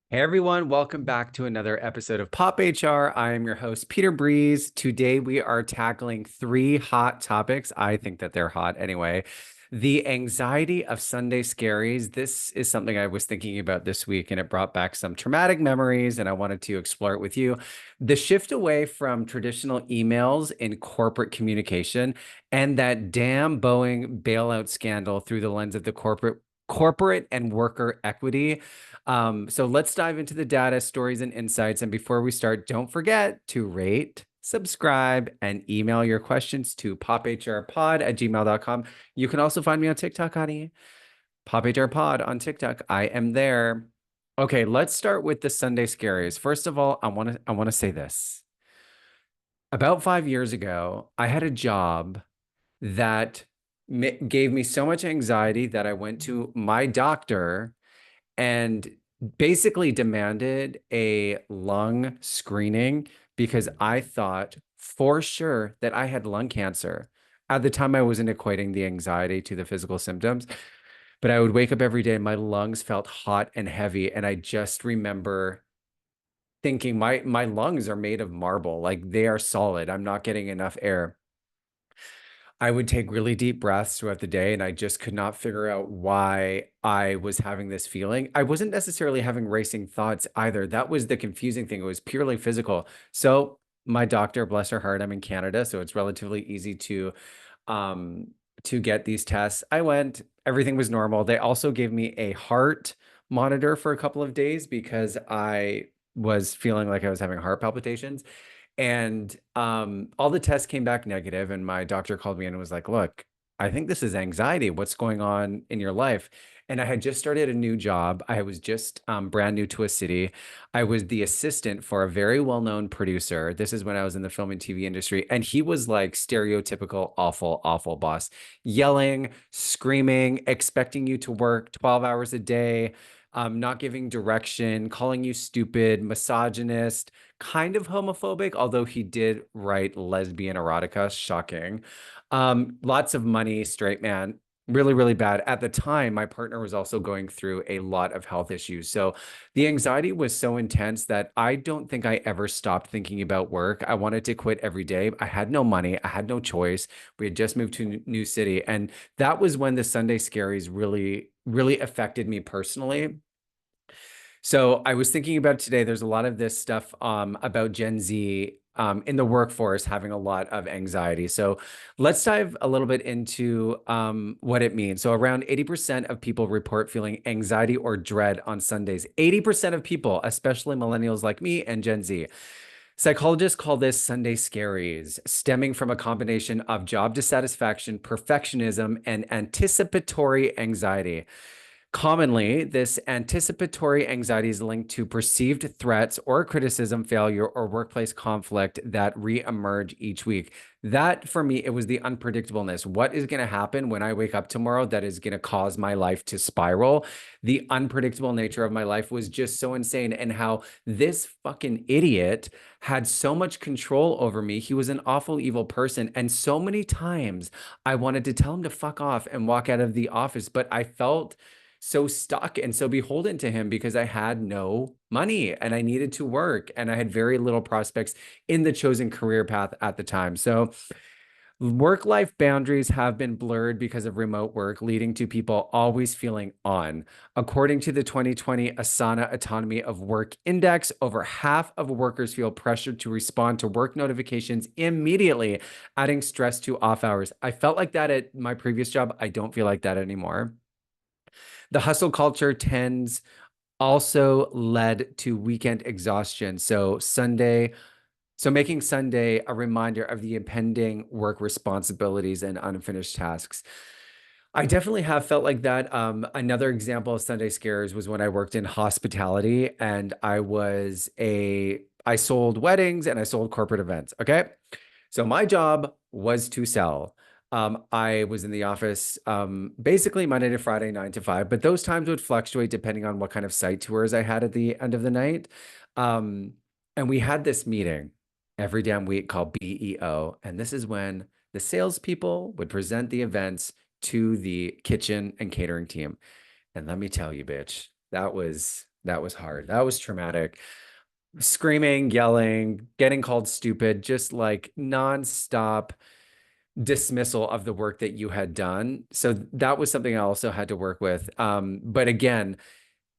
Hey everyone, welcome back to another episode of Pop HR. I am your host, Peter Breeze. Today we are tackling three hot topics. I think that they're hot anyway. The anxiety of Sunday scaries. This is something I was thinking about this week, and it brought back some traumatic memories, and I wanted to explore it with you. The shift away from traditional emails in corporate communication and that damn Boeing bailout scandal through the lens of the corporate and worker equity. So let's dive into the data, stories, and insights. And before we start, don't forget to rate, subscribe, and email your questions to pophrpod@gmail.com. You can also find me on TikTok, honey. PopHRPod on TikTok. I am there. Okay, let's start with the Sunday scaries. First of all, I want to say this. About 5 years ago, I had a job that gave me so much anxiety that I went to my doctor and basically demanded a lung screening because I thought for sure that I had lung cancer. At the time, I wasn't equating the anxiety to the physical symptoms, but I would wake up every day and my lungs felt hot and heavy. And I just remember thinking my lungs are made of marble, like they are solid. I'm not getting enough air. I would take really deep breaths throughout the day, and I just could not figure out why I was having this feeling. I wasn't necessarily having racing thoughts either. That was the confusing thing. It was purely physical. So my doctor, bless her heart, I'm in Canada, so it's relatively easy um to get these tests. I went, everything was normal. They also gave me a heart monitor for a couple of days because I was feeling like I was having heart palpitations. And all the tests came back negative, and my doctor called me and was like, "Look, I think this is anxiety. What's going on in your life?" And I had just started a new job. I was just brand new to a city. I was the assistant for a very well-known producer. This is when I was in the film and TV industry, and he was like stereotypical awful, awful boss, yelling, screaming, expecting you to work 12 hours a day. Not giving direction, calling you stupid, misogynist, kind of homophobic, although he did write lesbian erotica. Shocking. Lots of money, straight man. Really, really bad. At the time, my partner was also going through a lot of health issues. So the anxiety was so intense that I don't think I ever stopped thinking about work. I wanted to quit every day. I had no money. I had no choice. We had just moved to a new city. And that was when the Sunday scaries really, really affected me personally. So I was thinking about today, there's a lot of this stuff about Gen Z in the workforce having a lot of anxiety. So let's dive a little bit into what it means. So around 80% of people report feeling anxiety or dread on Sundays. 80% of people, especially millennials like me and Gen Z. Psychologists call this Sunday scaries, stemming from a combination of job dissatisfaction, perfectionism, and anticipatory anxiety. Commonly, this anticipatory anxiety is linked to perceived threats or criticism, failure, or workplace conflict that reemerge each week. That, for me, it was the unpredictableness. What is going to happen when I wake up tomorrow that is going to cause my life to spiral? The unpredictable nature of my life was just so insane. And how this fucking idiot had so much control over me. He was an awful, evil person. And so many times I wanted to tell him to fuck off and walk out of the office, but I felt so stuck and so beholden to him because I had no money and I needed to work and I had very little prospects in the chosen career path at the time. So work-life boundaries have been blurred because of remote work, leading to people always feeling on. According to the 2020 Asana Autonomy of Work Index, over half of workers feel pressured to respond to work notifications immediately, adding stress to off hours. I felt like that at my previous job. I don't feel like that anymore. The hustle culture tends also led to weekend exhaustion. So making Sunday a reminder of the impending work responsibilities and unfinished tasks. I definitely have felt like that. Another example of Sunday scares was when I worked in hospitality and I sold weddings and I sold corporate events. Okay. So my job was to sell. I was in the office basically Monday to Friday, 9 to 5, but those times would fluctuate depending on what kind of site tours I had at the end of the night. Um, and we had this meeting every damn week called BEO. And this is when the salespeople would present the events to the kitchen and catering team. And let me tell you, bitch, That was hard. That was traumatic. Screaming, yelling, getting called stupid, just like nonstop dismissal of the work that you had done. So that was something I also had to work with. But again,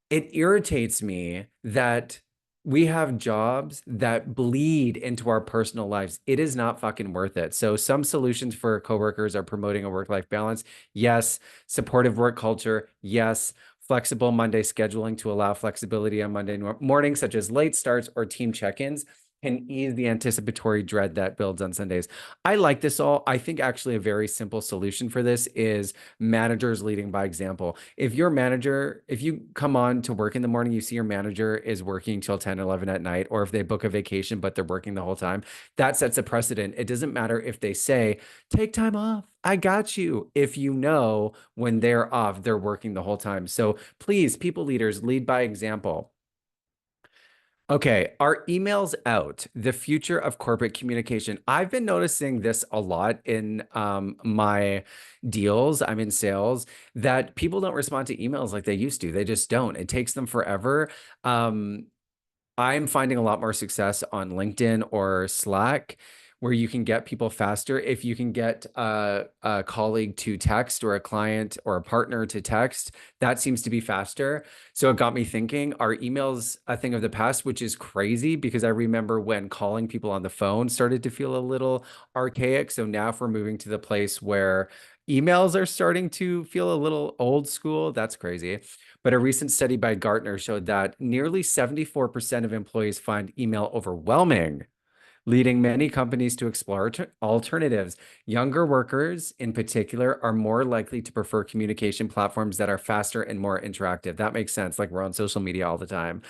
it irritates me that we have jobs that bleed into our personal lives. It is not fucking worth it. So some solutions for coworkers are promoting a work-life balance. Yes. Supportive work culture. Yes. Flexible Monday scheduling to allow flexibility on Monday mornings, such as late starts or team check-ins, can ease the anticipatory dread that builds on Sundays. I like this all. I think actually a very simple solution for this is managers leading by example. If your manager, if you come on to work in the morning, you see your manager is working till 10, 11 at night, or if they book a vacation, but they're working the whole time, that sets a precedent. It doesn't matter if they say, take time off. I got you. If you know when they're off, they're working the whole time. So please, people leaders, lead by example. Okay, are emails out? The future of corporate communication. I've been noticing this a lot in my deals. I'm in sales that people don't respond to emails like they used to. They just don't. It takes them forever. Um, I'm finding a lot more success on LinkedIn or Slack, where you can get people faster. If you can get a colleague to text or a client or a partner to text, that seems to be faster. So it got me thinking, are emails a thing of the past, which is crazy because I remember when calling people on the phone started to feel a little archaic. So now if we're moving to the place where emails are starting to feel a little old school, that's crazy. But a recent study by Gartner showed that nearly 74% of employees find email overwhelming, leading many companies to explore alternatives. Younger workers, in particular, are more likely to prefer communication platforms that are faster and more interactive. That makes sense. Like we're on social media all the time,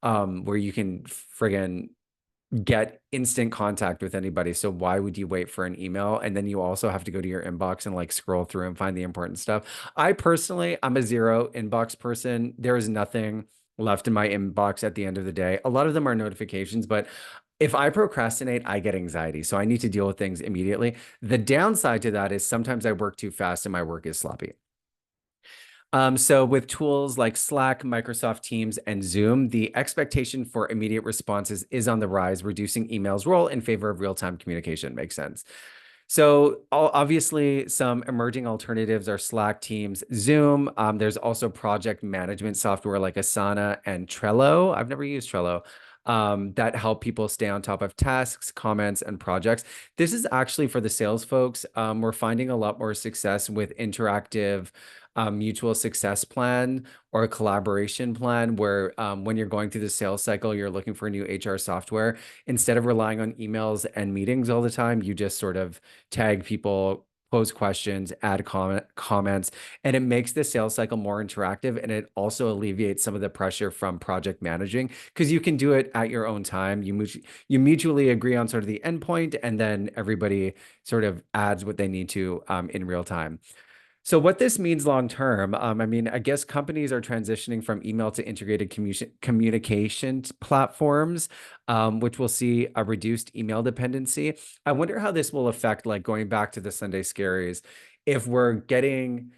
where you can friggin' get instant contact with anybody. So why would you wait for an email? And then you also have to go to your inbox and like scroll through and find the important stuff. I personally, I'm a zero inbox person. There is nothing left in my inbox at the end of the day. A lot of them are notifications, but if I procrastinate, I get anxiety. So I need to deal with things immediately. The downside to that is sometimes I work too fast and my work is sloppy. So with tools like Slack, Microsoft Teams, and Zoom, the expectation for immediate responses is on the rise, reducing email's role in favor of real-time communication. Makes sense. So obviously, some emerging alternatives are Slack, Teams, Zoom. There's also project management software like Asana and Trello. I've never used Trello. That help people stay on top of tasks, comments, and projects. This is actually for the sales folks. We're finding a lot more success with interactive mutual success plan or a collaboration plan where when you're going through the sales cycle, you're looking for a new HR software. Instead of relying on emails and meetings all the time, you just sort of tag people, pose questions, add comments, and it makes the sales cycle more interactive. And it also alleviates some of the pressure from project managing because you can do it at your own time. You mutually agree on sort of the endpoint, and then everybody sort of adds what they need to in real time. So what this means long term, I mean, I guess companies are transitioning from email to integrated communication platforms, which will see a reduced email dependency. I wonder how this will affect, like going back to the Sunday Scaries, if we're getting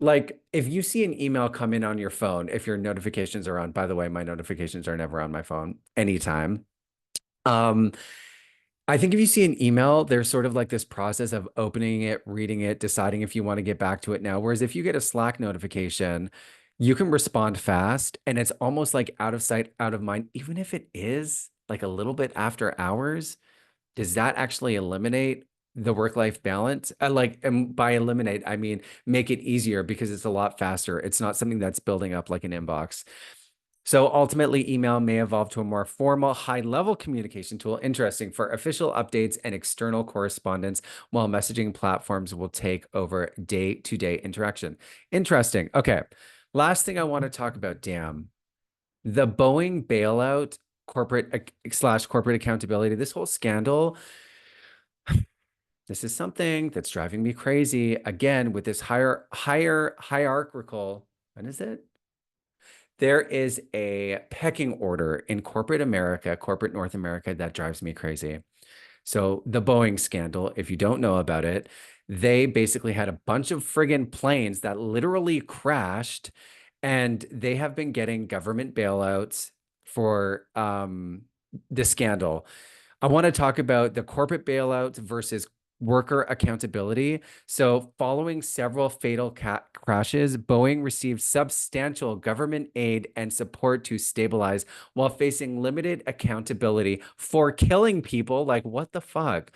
like if you see an email come in on your phone, if your notifications are on, by the way, my notifications are never on my phone anytime. Um, I think if you see an email, there's sort of like this process of opening it, reading it, deciding if you want to get back to it now. Whereas if you get a Slack notification, you can respond fast and it's almost like out of sight, out of mind, even if it is like a little bit after hours. Does that actually eliminate the work-life balance? And by eliminate, I mean make it easier because it's a lot faster. It's not something that's building up like an inbox. So ultimately, email may evolve to a more formal, high-level communication tool, interesting for official updates and external correspondence, while messaging platforms will take over day-to-day interaction. Interesting. Okay. Last thing I want to talk about, damn, the Boeing bailout, corporate accountability, this whole scandal. This is something that's driving me crazy. Again, with this higher hierarchical, what is it? There is a pecking order in corporate America, corporate North America, that drives me crazy. So the Boeing scandal, if you don't know about it, they basically had a bunch of friggin' planes that literally crashed and they have been getting government bailouts for the scandal. I want to talk about the corporate bailouts versus worker accountability. So, following several fatal crashes, Boeing received substantial government aid and support to stabilize while facing limited accountability for killing people. Like, what the fuck?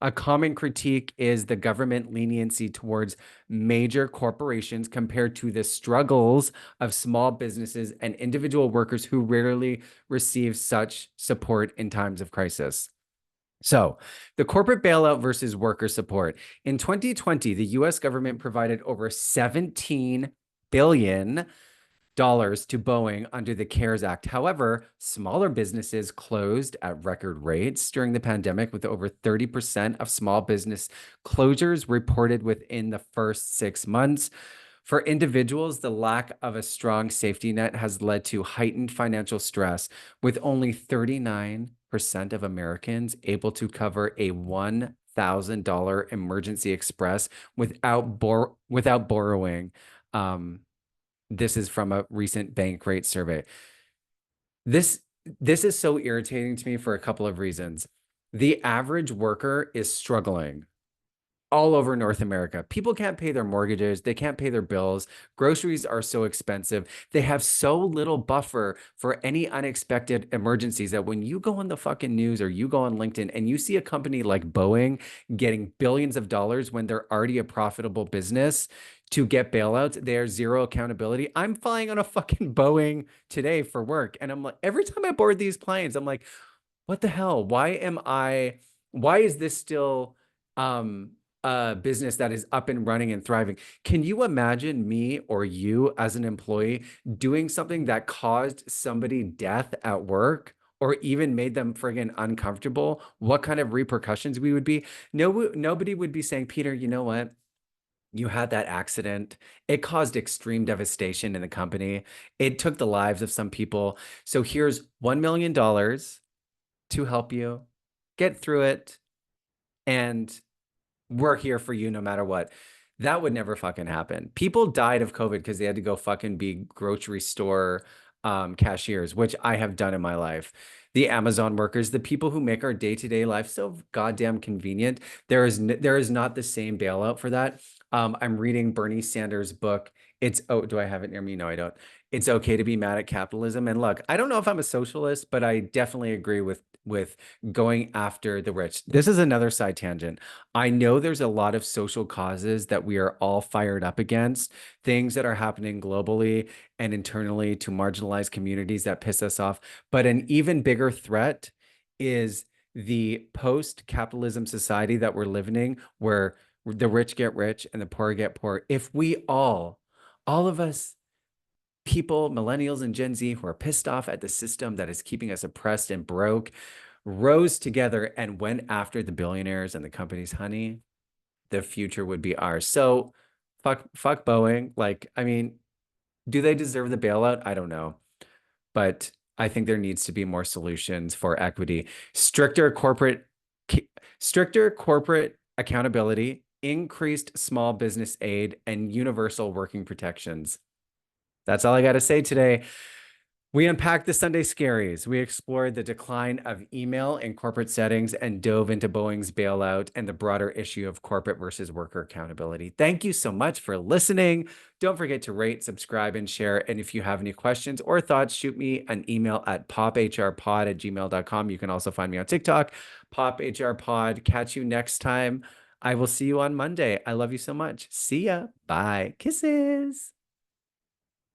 A common critique is the government leniency towards major corporations compared to the struggles of small businesses and individual workers who rarely receive such support in times of crisis. So, the corporate bailout versus worker support. In 2020, the US government provided over 17 billion dollars to Boeing under the CARES Act. However, smaller businesses closed at record rates during the pandemic, with over 30% of small business closures reported within the first 6 months. For individuals, the lack of a strong safety net has led to heightened financial stress, with only 39% of Americans able to cover a $1,000 emergency express without borrowing. Um, this is from a recent bank rate survey. This this is so irritating to me for a couple of reasons. The average worker is struggling all over North America. People can't pay their mortgages, they can't pay their bills. Groceries are so expensive. They have so little buffer for any unexpected emergencies that when you go on the fucking news or you go on LinkedIn and you see a company like Boeing getting billions of dollars when they're already a profitable business to get bailouts, there's zero accountability. I'm flying on a fucking Boeing today for work. And I'm like, every time I board these planes, I'm like, what the hell? Why is this still um a business that is up and running and thriving? Can you imagine me or you as an employee doing something that caused somebody death at work or even made them friggin' uncomfortable? What kind of repercussions we would be? No, nobody would be saying, Peter, you know what? You had that accident. It caused extreme devastation in the company. It took the lives of some people. So here's $1 million to help you get through it. And we're here for you no matter what. That would never fucking happen. People died of COVID because they had to go fucking be grocery store cashiers, which I have done in my life. The Amazon workers, the people who make our day-to-day life so goddamn convenient. There is not the same bailout for that. I'm reading Bernie Sanders' book. Do I have it near me? No, I don't. It's okay to be mad at capitalism. And look, I don't know if I'm a socialist, but I definitely agree with going after the rich. This is another side tangent. I know there's a lot of social causes that we are all fired up against, things that are happening globally and internally to marginalized communities that piss us off. But an even bigger threat is the post-capitalism society that we're living in, where the rich get rich and the poor get poor. If we all of us, people, millennials and Gen Z who are pissed off at the system that is keeping us oppressed and broke, rose together and went after the billionaires and the companies, honey, the future would be ours. So fuck Boeing. Like, I mean, do they deserve the bailout? I don't know. But I think there needs to be more solutions for equity, stricter corporate accountability, increased small business aid, and universal working protections. That's all I got to say today. We unpacked the Sunday Scaries. We explored the decline of email in corporate settings and dove into Boeing's bailout and the broader issue of corporate versus worker accountability. Thank you so much for listening. Don't forget to rate, subscribe, and share. And if you have any questions or thoughts, shoot me an email at pophrpod@gmail.com. You can also find me on TikTok, pophrpod. Catch you next time. I will see you on Monday. I love you so much. See ya. Bye. Kisses.